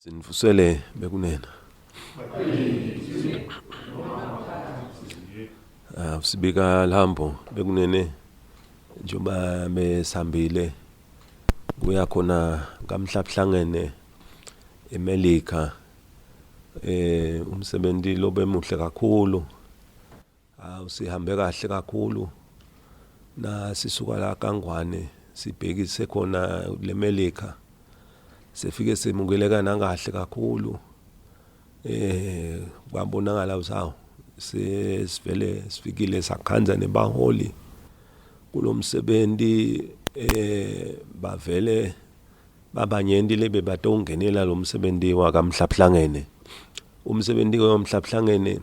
Sinifusele bekunena. Sibika lambo bekunene njoba mesambile kuya khona kamhlabuhlangene eMelika umsebenzi lobe muhle kakhulu. Sihambe kahle kakhulu na sisuka la kaNgwane sibhekise khona leMelika. Sefike semukeleka nangahle kakhulu kwabonakala usawo sivele sifikile sakhanza nebaholi kulomsebenzi bavele babanyenti lebe batongenela lo msebenzi wakamhlabuhlangene. Umsebenzi wamhlabuhlangene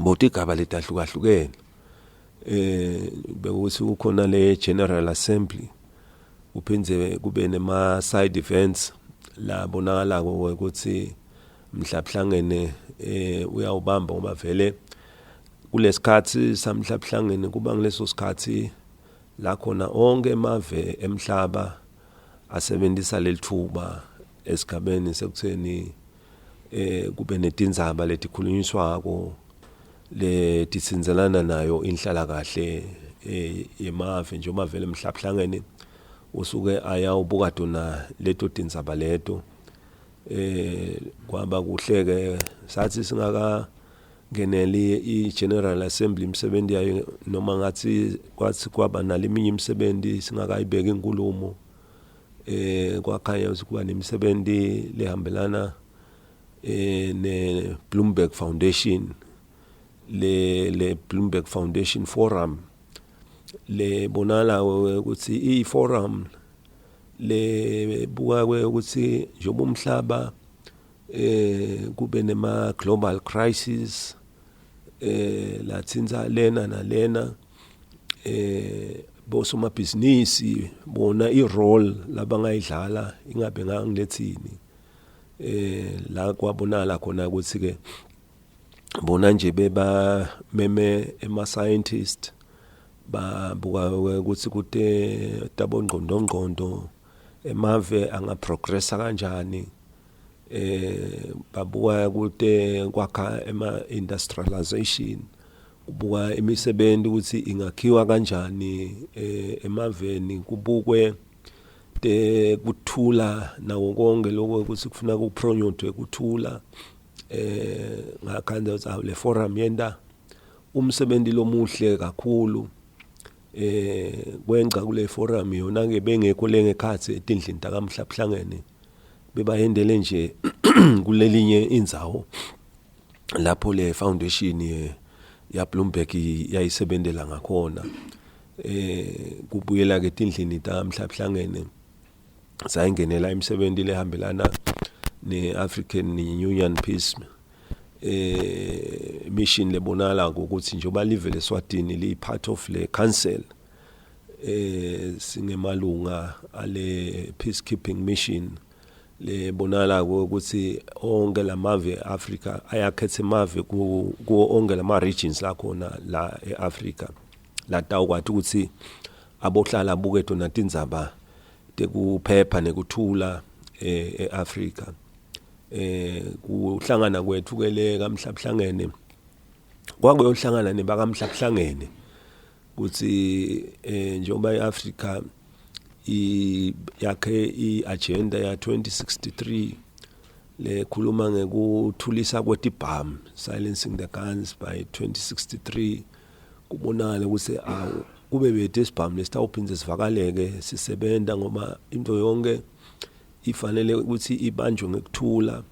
botigaba letahlukahlukene bekuthi ukhona le General Assembly uphinze kube nema side events la bonakala ukuthi mhlabuhlangene uyawubamba ngoba vele kulesikhathi samhlabuhlangene kuba ngeleso sikhathi la khona onke emave emhlaba asebenzisa lelithuba esigabeni sekutheni kube netindzaba letikhulunyiswako letitsinzelana nayo inhlala kahle yemave njengoba vele mhlabuhlangene usuke ayawubuka dona leto tindzaba leto kwaba kuhleke sathi singaka ngeneli iGeneral Assembly imsebenzi yayo noma ngathi kwathi kwaba naleminye imsebenzi singakayibeka inkulumo kwakhanya kuba nemsebenzi lehambelana ne Bloomberg Foundation le Bloomberg Foundation Forum le bonala ukuthi iforum le buka ukuthi njengoba umhlaba kube nema global crisis lathinza lena nalena bosomabhizinisi bona irole labangayidlala ingabe ngangilethini la kwabonala khona ukuthi ke bona nje beba meme ema scientist babuka ukuthi kude tabongqondongqondo emave angaprogressa kanjani babuka kude kwakha ema industrialization ubuka imisebenzi ukuthi ingakhiwa kanjani emaveni kubukwe kuthula nawo konke lokho ukuthi kufuna kupronyotwe kuthula ngakhanza ukuthi le forum yenda umsebenzi lomuhle kakhulu kwenca kule forum yona ke bengekho lengekhathi etindlini takamhlabuhlangene bebayendele nje kulelinye indzawo lapho le foundation ya Bloomberg yayisebenzela ngakhona kubuyela ke tindlini takamhlabuhlangene sayingenela imisebenzi lehambelana ne-African Union Peace mission lebonala ukuthi njoba live leSwatini li part of le council singemalunga ale peacekeeping mission lebonala ukuthi onke lamave eAfrica ayakhethe emave ku onke lama regions la khona la eAfrica la tawukwathi ukuthi abohlala buke tona tindzaba tekuphepha nekuthula eAfrica kuhlangana kwethu kele kamhlabuhlangene kwakuyohlangana nebakamhlabuhlangene ukuthi njengoba eAfrica yakhe iagenda ya 2063 lekhuluma ngekuthulisa kwetibhamu silencing the guns by 2063 kubonakala ukuthi kube bethe isibhamu lesitawuphindze sivakaleke sisebenta ngoba into yonke ifanele ukuthi ibanjwe ngekuthula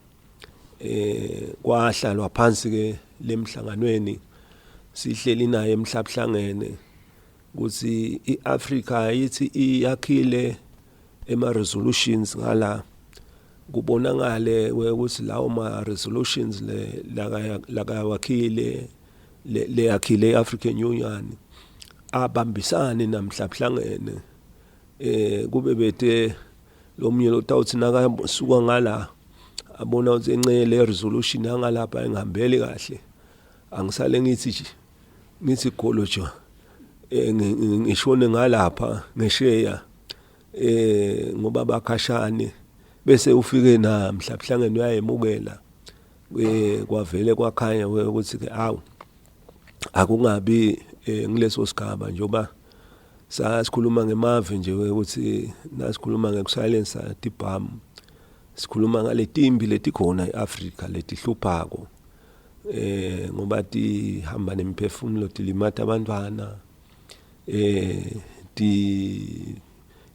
kwahlalwa phansi ke lemhlanganweni sihleli naye emhlabuhlangene ukuthi iAfrica yithi iyakhile ema resolutions ngala kubonakale ukuthi lawo ma resolutions lakawakhile le yakhile iAfrican Union abambisane namhlabuhlangene kube bethe lomnye lotawuthi nakasuka ngala abona ukuthi encele resolution yangalapha engihambeli kahle angisale ngithi golojo ngishone ngalapha ngesheya ngoba bakhashane bese ufike na mhlabhlangene uyayemukela kwavele kwakhanya ukuthi ke awu akungabi ngileso sigaba njoba sikhuluma ngemave nje ukuthi nasikhuluma ngekusilence tibham sikhuluma ngale timbi letikhona eAfrika letihluphako ngoba tihamba nemphefumulo tilimata abantwana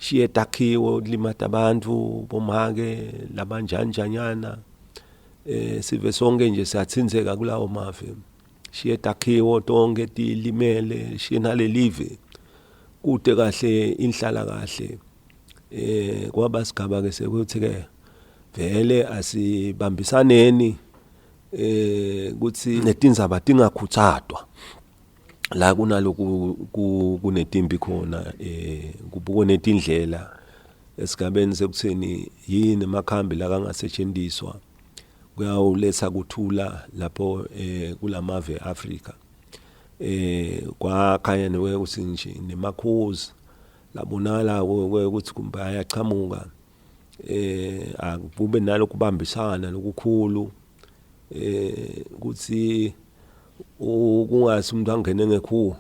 shiye takhiwo limata abantu bomake labanjanjanyana sive sonke nje siyathinzeka kulawo mave shiye takhiwo tonke tilimele shiye nalelive kude kahle inhlala kahle kwaba sigaba ke sekuthi ke vele asibambisaneni ukuthi netindzaba tingakhutsatwa la kunaloku kunetimbi khona kubukwe netindlela esigabeni sekutheni yini makhambi la kangasetshenziswa kuyawuletha kuthula lapho kulamave eAfrika kwakhanya newe kusinje nemakhozi labonala ukuthi kumbe ayachamuka akube nalo kubambisana lokukhulu ukuthi kungasi umuntu angene ngekhu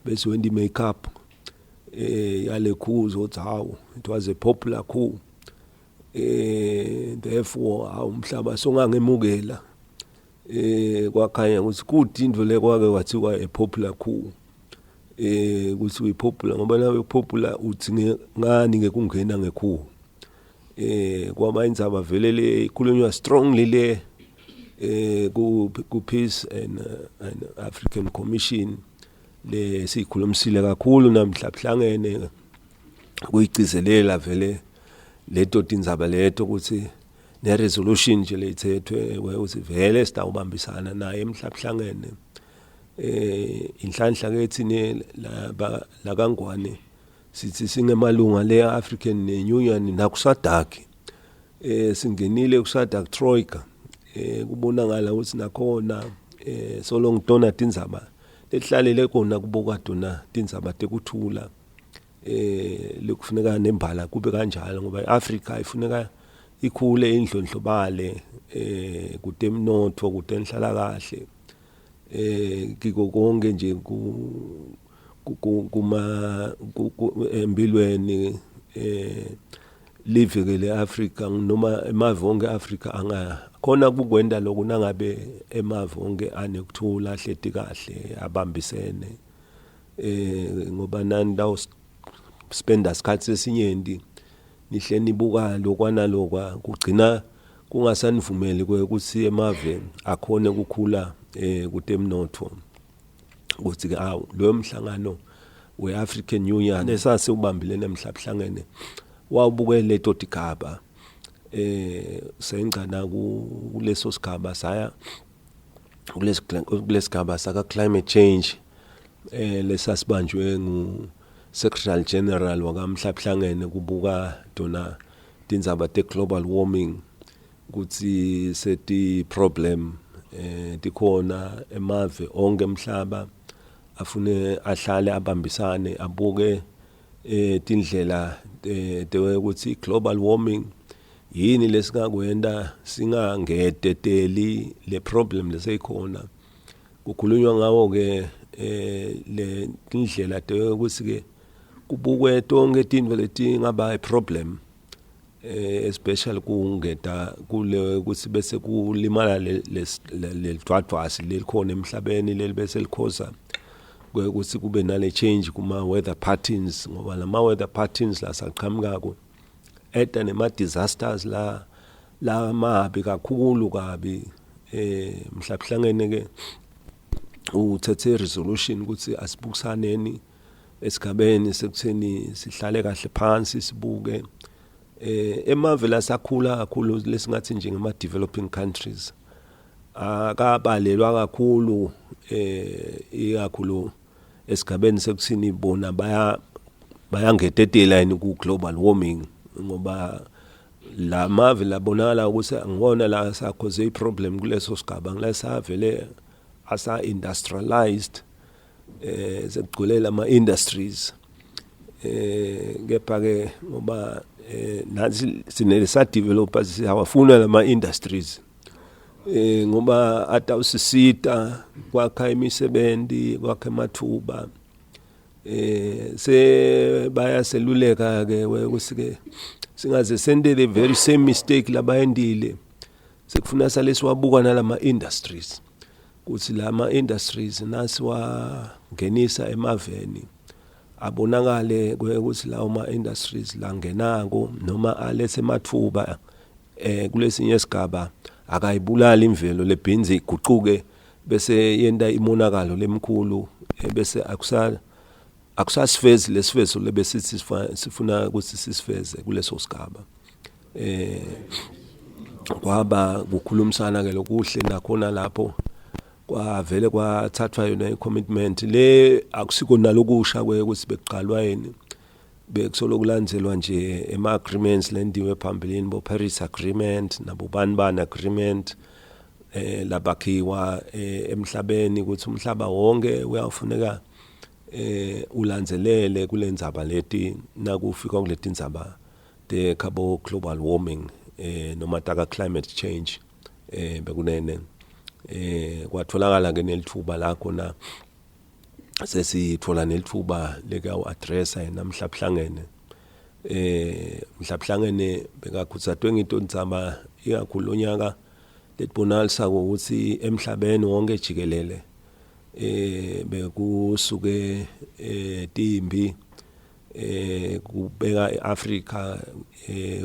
bese wendi makeup yale khu uzothi hawu it was a popular coup therefore umhlaba songangemukela kwakhanya ukuthi kuthi into le kwake wathiwa a popular coup ukuthi uyipopular ngoba nawe popular uthi ngani ngekungena ngekhu kwaba indzaba vele le ikhulunywa strongly le ku Peace and African Commission le sikhulumisile kakhulu namhlabhlangene kuyigcizelela vele leto tindzaba leto ukuthi ne resolution nje lethethwe ukuthi vele sitawubambisana naye emhlabhlangene inhlanhla kethi la kaNgwane sithi singemalunga le African Union nakuSADC singenile kuSADC Troika kubonakala ukuthi nakhona so long dona tindzaba lehlalele kona kuboka dona tindzaba tekuthula lekufuneka nembala kube kanjalo ngoba iAfrika ifuneka ikhule indlondlobale kutemnotho kutenhlala kahle kiko konke nje kuma empilweni live ke leAfrika noma emave onke eAfrika khona kukwenda lokho nangabe emave onke anekuthula hleti kahle abambisene ngoba nani dawo spenda isikhathi sesinyenti nihle nibuka lokwana lokwa kugcina kungasanivumeli ukuthi emave akhone ukukhula kutemnotho ukuthi ke awu lo mhlangano weAfrican Union esase ubambilene emhlabhlangene wawubukele leto tigaba sengcana kuleso sigaba saya kulesigaba saka climate change lesasibanjwe ngu Secretary General wakamhlabhlangene kubuka dona tindzaba te global warming ukuthi seti problem tikhona emave onke emhlaba afune ahlale abambisane abuke tindlela ukuthi global warming yini lesingakwenda singangeteteli le problem leseyikhona kukhulunywa ngawo ke le tindlela ukuthi ke kubukwe tonke tintfo letingaba problem especially kungeta kule ukuthi bese kulimala lelidwadwasi lelikhona emhlabeni lelibese likhoza ukuthi kube nale change kuma weather patterns ngoba lama weather patterns la saqhamukako eta nema disasters la mabi kakhulu kabi mhlabhlangene ke uthethe resolution ukuthi asibukisaneni esigabeni sekutheni sihlale kahle phansi sibuke emave la sakhula kakhulu lesingathi nje ngema developing countries akabalelwa kakhulu ikakhulu esigabeni sekuthini bona bayangetetela yini ku global warming ngoba la mave labonala ukuthi angibona la sakhoze iproblem kuleso sigaba ngilesa vele asa industrialized sekugculela ama industries kepha ke ngoba nathi sinelesa developers siyawafuna lama industries ngoba atawusisita kwakha imisebenzi kwakha amathuba se bayaseluleka ke ukuthi singaze sende the very same mistake labayendile sekufuna sale siwabuka nalama industries kuthi lama industries nasiwa ngenisa emaveni abonakale ukuthi lawo ma industries la ngenako noma alethe amathuba kulesinye isigaba akayibulala imvelo lebhinzi iguquke bese yenda imonakalo lemkhulu bese akusasifezi lesifezo lebese sifuna ukuthi sisifeze kuleso sigaba kwaba ukukhulumisana ke lokuhle nakhona lapho kwavele kwathathwa yona i-commitment le akusiko nalokusha ukuthi beqalwa yini bekusolo kulandzelwa nje ema-agreements lendiwe phambilini bo-Paris Agreement nabo-Banban Agreement labakhiwa emhlabeni ukuthi umhlaba wonke uyafuneka ulandzelele kulendzaba leti nakufika kuleti ndzaba the global warming noma taka climate change bekunene kwatholakala ke nelithuba lakho na sesithola nelithuba lekawu-addressa namhlabuhlangene mhlabuhlangene bekakhuthazwe ngintondzaba ikakhulu onyaka letibonalisa ukuthi emhlabeni wonke jikelele bekusuke timbi kubeka eAfrica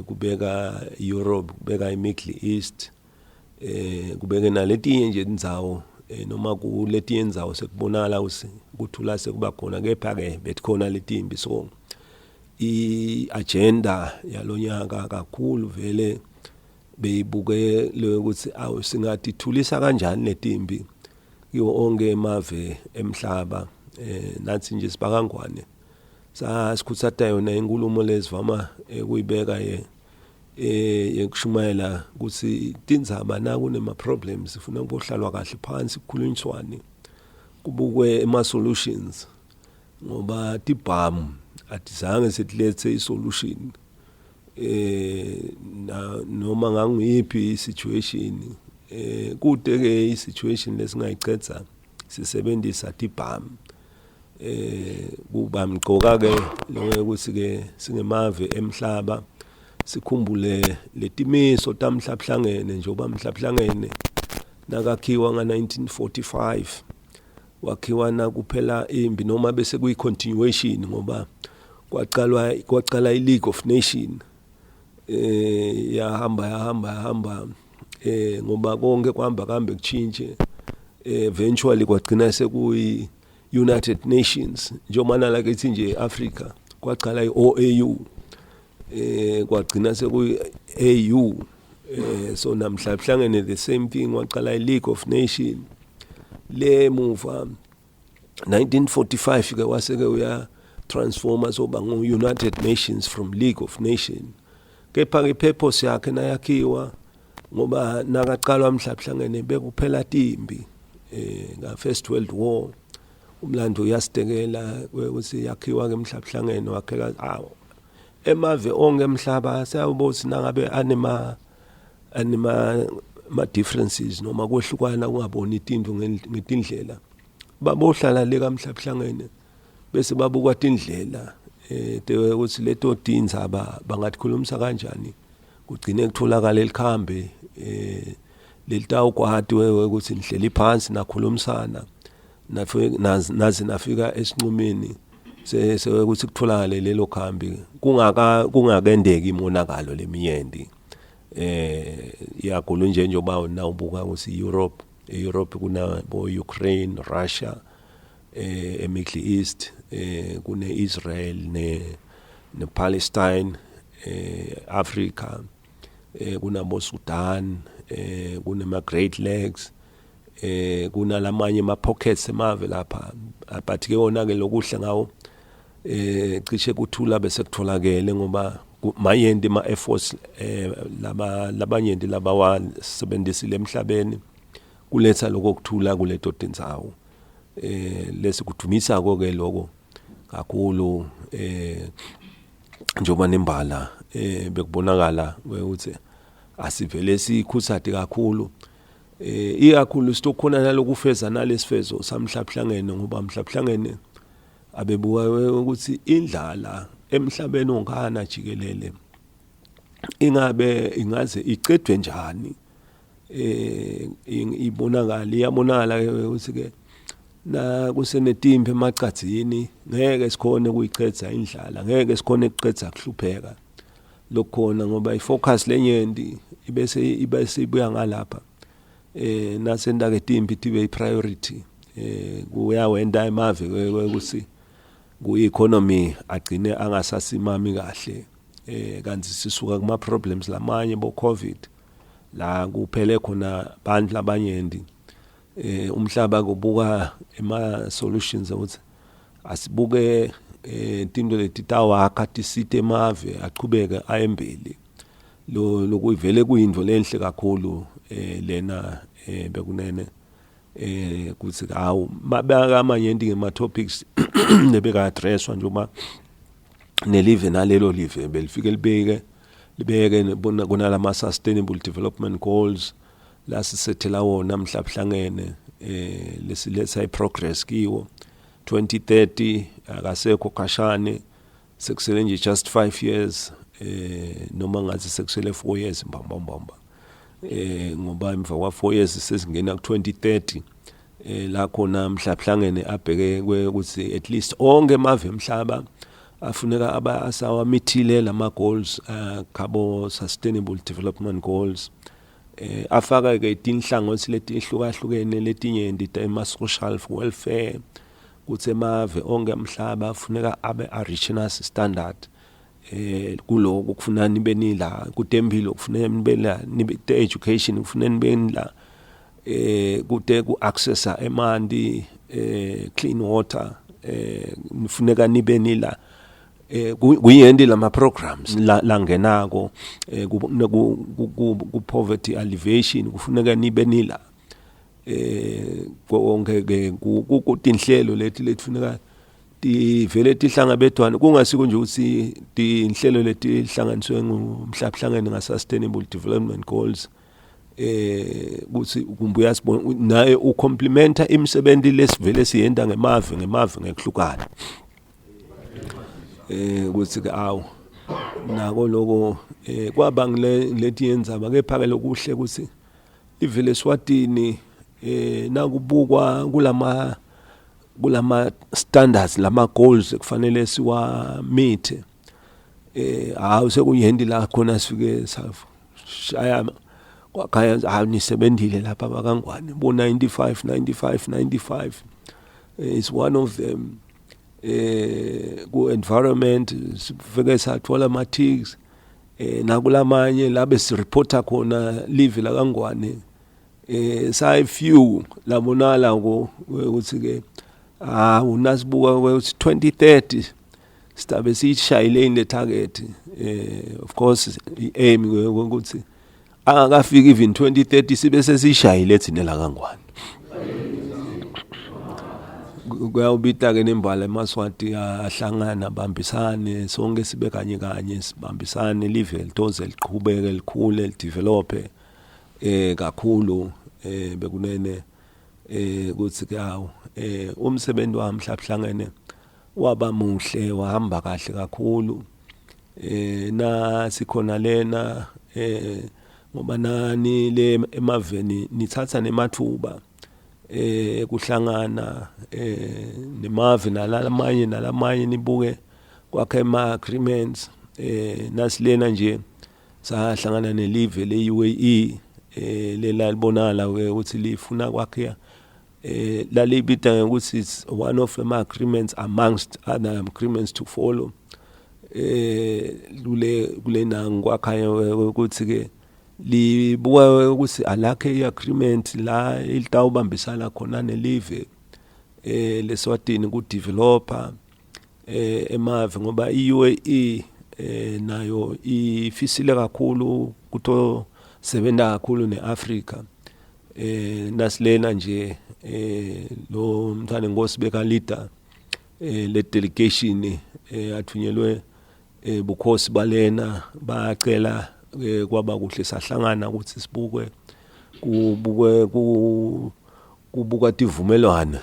kubeka Europe kubeka iMiddle East kubeke naletinye nje indzawo noma kuletinye indzawo sekubonakala ukuthula sekuba khona kepha ke betkhona letimbi so i-agenda yalonyaka kakhulu vele beyibuke ukuthi awu singathi thulisa kanjani letimbi kiwo onke emave emhlaba nathi nje sibakangwane sasikhuthatha yona inkulumo lezivama kuyibeka yekushumayela ukuthi tindzaba nakunema problems sifuna ukuhlalwa kahle phansi kukhulunyiswane kubukwe ama solutions ngoba tibhamu atizange sethilethe isolution noma ngangiyiphi isituation kude ke isituation lesingayicetha sisebenzisa tibhamu kuba mgcoka ke lo ukuthi ke singemave emhlaba sikhumbule letimiso tamhlabuhlangene njengoba mhlabuhlangene nakakhiwa nga1945 wakhiwa na kuphela imbi noma bese kuyi continuation ngoba kwaqala iLeague of Nations yahamba ngoba konke kuhamba kambe kuchinje eventually kwagcina sekuyi United Nations njengoba nalakithi nje eAfrica kwaqala iOAU kwagcina sekuyi AU so namhlabuhlangene the same thing waqala iLeague of Nations le muva 1945 ke waseke uya transforma soba ngu-United Nations from League of Nations kepha ipurpose yakhe nayakhiwa ngoba nakaqalwa mhlabuhlangene bekuphela timbi nga-First World War umlando uyasitekela ukuthi yakhiwa ke mhlabuhlangene wakheka emave onke emhlaba sayabona nangabe ma differences noma kwehlukana kungaboni itinto ngetindlela babohlala le kamhlabuhlangene bese babukwa tindlela ukuthi leto tindzaba bangathulumisa kanjani kugcine kutholakala elikhambe lelitawukwati ukuthi nihleli phansi nakhulumisana nazi nafika esinqumeni ukuthi kutholakale lelo khambi kungakendeki imonakalo lemiyendi yakhulu njengoba nawubuka ukuthi Europe kuna bo Ukraine Russia eMiddle East kune Israel ne Palestine Africa kunabo Sudan kunema Great Lakes kuna lamanye ama pockets emave lapha but ke wona ke lokuhle ngawo cishe kuthula bese kutholakele ngoba mayendi ma efforts labanyenti labawasebenzisile emhlabeni kuletha lokuthula kuleto tindzawo lesikudumisa ke lokho kakhulu njoba nembala bekubonakala ukuthi asivele sikhuthade kakhulu ikakhulu sitokhona nalokufeza nalesifezo samhlabuhlangene ngoba mhlabuhlangene abebuka ukuthi indlala emhlabeni ongana jikelele ingaze icedwe njani iyabonakala ukuthi ke na kusenetimbe emacadzini ngeke sikhone kuyiqedza indlala ngeke sikhone ukuqedza kuhlupheka lokhona ngoba ifocus lenyendi ibese ibuya ngalapha nasenda ke timbi tibe ipriority kuyawenda emave ukuthi ku-economy agcine angasasimami kahle kanti sisuka kuma problems lamanye bo COVID la kuphele khona abantu labanyendi umhlaba kubuka ema solutions ukuthi asibuke into leti tawakha tisite emave aqhubeke ayembeli lokuyivele kuyindvo lenhle kakhulu lena bekunene kuthi hawu mabeka amanyendi ngema topics lebeka addresswa njengoba nelive nalelo live belifike libeke kunalama sustainable development goals la sisethela wona mhlabuhlangene lesiletha iprogress kiwo 2030 akasekho khashane sekusele nje just 5 years noma ngathi sekusele 4 years mbamba ngoba emva kwa 4 years sesingena ku 2030 la khona mhlabuhlangene abheke ukuthi at least onke emave emhlaba afuneka asawamithile lama goals khabo sustainable development goals afaka ke inhlangothi leti hlukahlukene letinye ndita ema social welfare kuthi emave onke emhlaba afuneka abe a richness standard kuloko kufuna nibe nila kutempilo kufuneka nibe la nibe education kufuneka nibe nila kude ku accessa emanti clean water nifuneka nibe nila kuyendi lama programs la ngenako ku poverty alleviation kufuneka nibe nila konke ke kutinhlelo leti letfuneka tivele tihlangabedwana kungasiko nje ukuthi tinhlelo leti hlanganiswe ngumhlabuhlangene nga sustainable development goals kuthi kumbuya sibona naye ucomplementa imisebenzi lesivele siyenda ngemave ngekuhlukana kuthi ke awu nako lokho kwaba ngileti yenzaba kepha ke lokuhle ukuthi ivele Swatini nakubukwa kulama standards lama goals kufanele siwa meet hawu sekuyendi la khona sifike shaya kwakhaya anisebenzile lapha bakangwane bo 95 is one of them ku environment sifike sathola ama ticks nakulamanye labe sireporta khona live la kangwane say few labonala ukuthi ke unasibuka ukuthi 2030 sistabe sishayile in the target of course aim ukuthi angakafiki even 2030 sibe sesishayile thina la kangwane kuyawubita ke nembala eMaswati ahlangana bambisane sonke sibe kanye sibambisane live litoze liqhubeke likhule lidevelope kakhulu bekunene kuthi ke hawo umsebenzi wami mhlabuhlangene waba muhle wahamba kahle kakhulu na sikhona lena ngoba nani le emaveni nithatha nemathuba kuhlangana nemave nalamanye nibuke kwakhe ama agreements nasilena nje sahlangana nelive le UAE lela libonala ukuthi lifuna kwakhe lalibita ukuthi it's one of the agreements amongst other agreements to follow kulena ngwakhaya ukuthi ke libuka ukuthi alakhe iagreement la ilitawubambisana khona nelive leSwatini ku developer emave ngoba iUAE nayo ifisile kakhulu kuto sebenza kakhulu neAfrica nasilena nje lo mthane ngosibeka leader le delegation athunyelwe bukhosi balena bacela kwaba kuhle sahlangana ukuthi sibukwe kubuka tivumelwano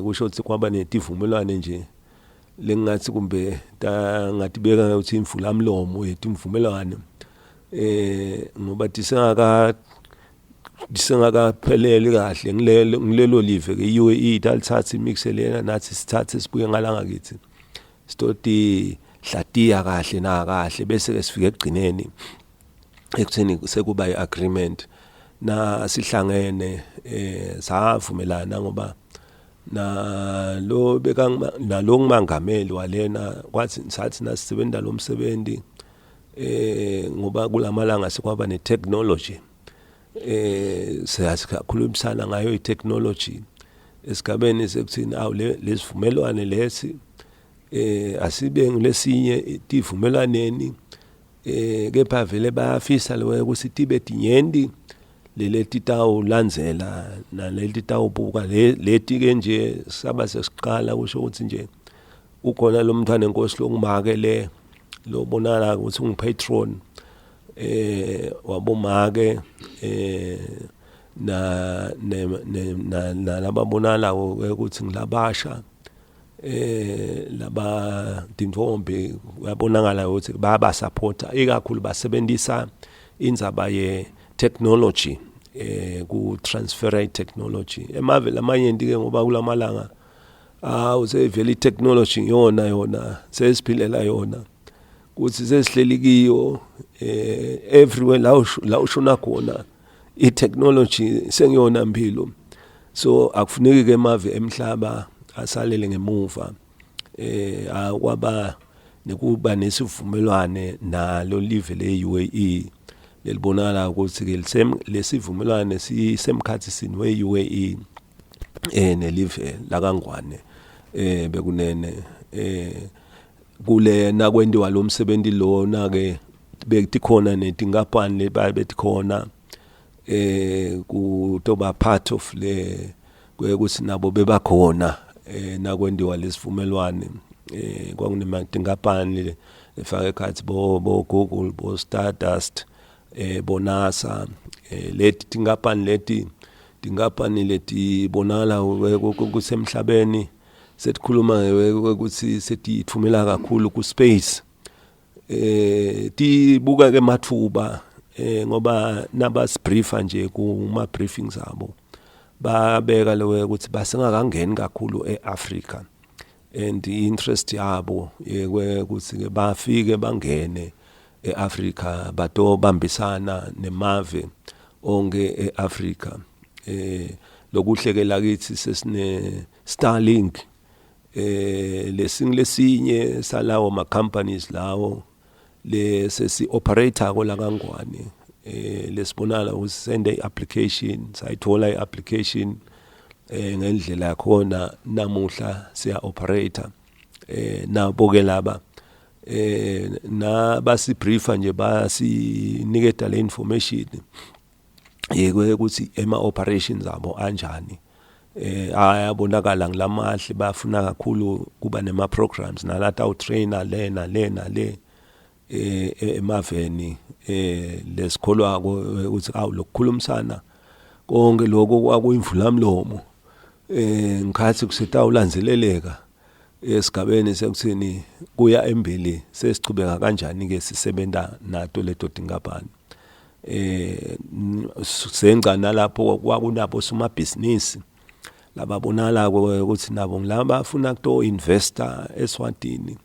kusho ukuthi kwaba netivumelwano nje lengathi kumbe ngatibeka ukuthi imvulamlomo yetimvumelwano ngoba disengakapheleli kahle ngilelo live ke UAE talithatha imixelena nathi sithathe sibuye ngalanga kithi stoti hlatiya kahle na kahle bese ke sifike egcineni ekutheni sekuba iagreement na sihlangene savumelana ngoba lo ngumangameli walena kwathi sathi nasisebenzisa lo msebenzi ngoba kulamalanga sekwaba netechnology siyakhulumisana ngayo itechnology esigabeni sekuthini lesivumelwane lesi asibe ngilesinye tivumelwaneni kepha vele bayafisa lewe ukuthi tibe tinyendi leleti tawulandzela naleti tawubuka leti ke nje saba sesiqala kusho ukuthi nje ukhona lo mntwana enkosi lokungimake lobonala ukuthi ungipatron wabomake na lababonala ukuthi ngilabasha laba tintombi uyabonakala ukuthi baba supporta ikakhulu basebenzisa indzaba ye technology ku transfer technology emave lamanye ke ngoba kulamalanga usevele technology yona sesiphilela yona kuthi sesihleli kiyo everywhere la ushona khona i-technology sengiyona impilo so akufuneki ke emave emhlaba asalele ngemuva akwaba nekuba nesivumelwane nalo live le-UAE lelibonala ukuthi ke lesivumelwane sisemkhathini we-UAE nelive lakangwane bekunene kule nakwendiwa lo msebenzi lona ke betikhona netinkampani lebetikhona kutoba part of le kwekuthi nabo bebakhona nakwendiwa lesivumelwane kwakunematinkampani efake ekhathi bo Google bo Stardust bo NASA leti tinkampani leti bonala kusemhlabeni sesikhuluma ukuthi setithumela kakhulu ku space tibuka ke mathuba ngoba nabasibriefa nje kuma briefings abo babeka lewe ukuthi basengakangeni kakhulu eAfrica and interest yabo ukuthi ke bafike bangene eAfrica bato bambisana nemave onke eAfrica lokuhlekela kithi sesine Starlink lesinye salawo ma companies lawo lesesi operator kolakangwane lesibonala usende iapplication sayithola iapplication ngendlela yakhona namuhla siya operator nabo ke laba na basibriefa nje basiniketa le information yeke ukuthi ema operations abo anjani ayabonakala ngilamahle bafuna kakhulu kuba nema programs nalata utrainer le emaveni lesikholwa ukuthi lokukhulumisana konke lokho kwakuyimvulamlomo ngikhathi kusitawulandzeleleka esigabeni sekuthini kuya embili sesichubeka kanjani ke sisebenta nato leto tinkampani senga nalapho kwakunabo somabhizinisi lababonala ukuthi nabo ngilaba bafuna kuto investor eSwatini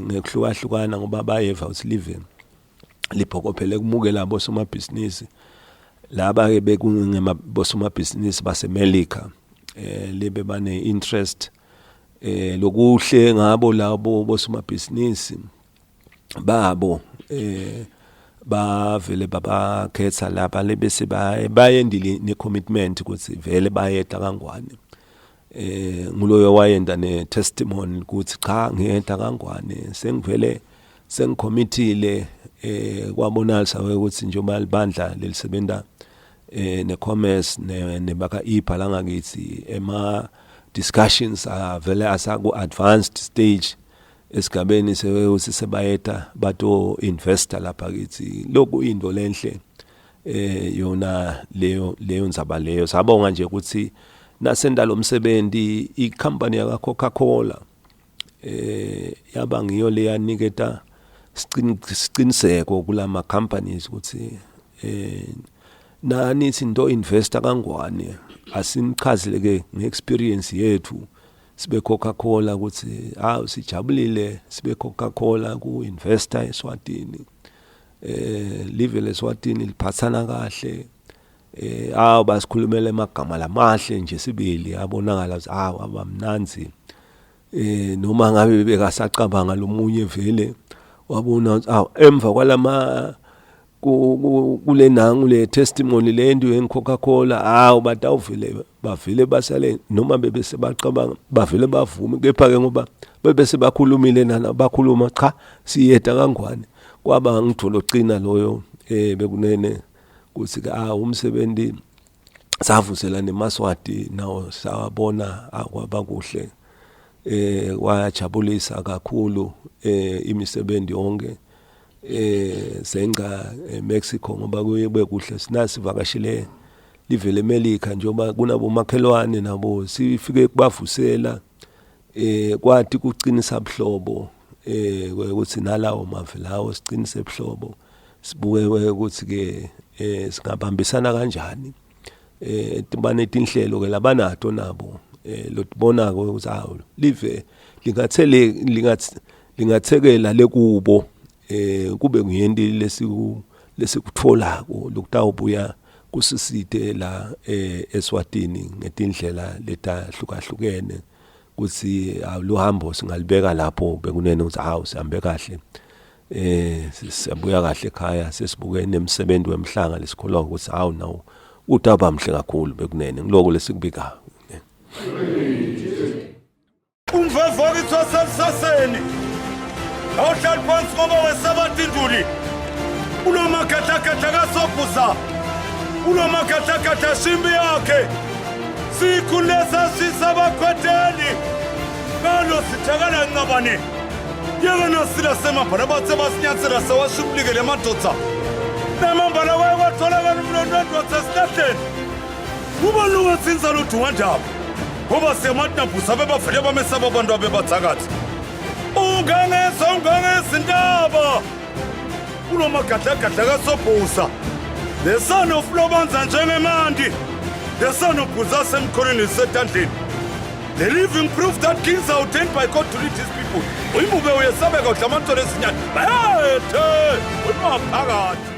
ngekuhlukahlukana ngoba bayeva ukuthi live liphokophele kumuke labo somabhizinisi laba ke bekungembosomabhizinisi baseMelika libe bane interest lokuhle ngabo labo bosomabhizinisi babo bavele babakhetha lapha lebese bayendile necommitment ukuthi vele bayeta kangwane nguloyo wayenda netestimony ukuthi cha ngiyenta kangwane sengivele sengicommittile kwabonalisa ukuthi njengoba libandla lelisebenta necommerce nebaka iphala ngakithi ema discussions vele asaku advanced stage esigabeni sebayeta bato investor lapha kithi lokhu into lenhle yona leyo ndzaba leyo sabonga nje ukuthi nasenda lo msebenzi icompany ya Coca-Cola yaba ngiyo le yaniketa siqiniseko kulama companies ukuthi nani into investor kangwane asinichazileke ngeexperience yethu sibe Coca-Cola ukuthi sijabulile sibe Coca-Cola ku investor eSwatini live leSwatini liphathana kahle basikhulumela emagama lamahle nje sibili yabonakala abamnanzi noma ngabe bekasacabanga lomunye vele wabona emva kwalama kule nangu le testimony lento yeCoca-Cola batawuvile bavile basale noma bebese bacabanga bavile bavume kepha ke ngoba bebese bakhulumile nana bakhuluma cha siyeda kangwane kwaba ngithola ocina loyo bekunene kuthi umsebenzi savusela neMaswati nawo sawabona akwaba kuhle wajabulisa kakhulu imisebenzi yonke senga Mexico ngoba kube kuhle sinasivakashile live leMelika njengoba kunabo makhelwane nabo sifike kubavusela kwathi kuqinisa abhlobo ukuthi nalawo mavelawo siqinise ebhlobo sibuke ukuthi ke singabambisana kanjani tibane tinhlelo ke labanato nabo lotibona ukuthi live lingathekela lekubo kube nguyendile lesikutholako lokutawubuya kusisite la eSwatini ngetindlela letahlukahlukene kuthi lo hambo singalibeka lapho bekunene ukuthi sihambe kahle siyabuya kahle ekhaya sesibuke nemsebenzi wemhlanga lesikholwa ukuthi nawo utaba mhle kakhulu bekunene ngiloko lesikubika umvavaki thosasaseni awuhlali phansi ngoba wesabathi nduli unomakhathakhatha kasobhuza unomakhathakhatha shimbi yakhe sikhulesa sisabakhwetheli ngalo sithakala ncabane yeke nosila semambala bathe basinyathela sewashubulike le madodza nemambala waye kwatholakala umlondo wendodza esihlahleni kubalunga tsinza luthu wandaba ngoba sematnabhusa bebavele bamesaba abantu abebathakathi ungangezindaba unomagadlagadla kasobhusa the son of Lobanza njengemandi the son of Bhuza semkhoneni setandleni the living proof that kings are ordained by God to lead his people uyimube uyesabeka udla amantolo esinyani bayethe unophakathi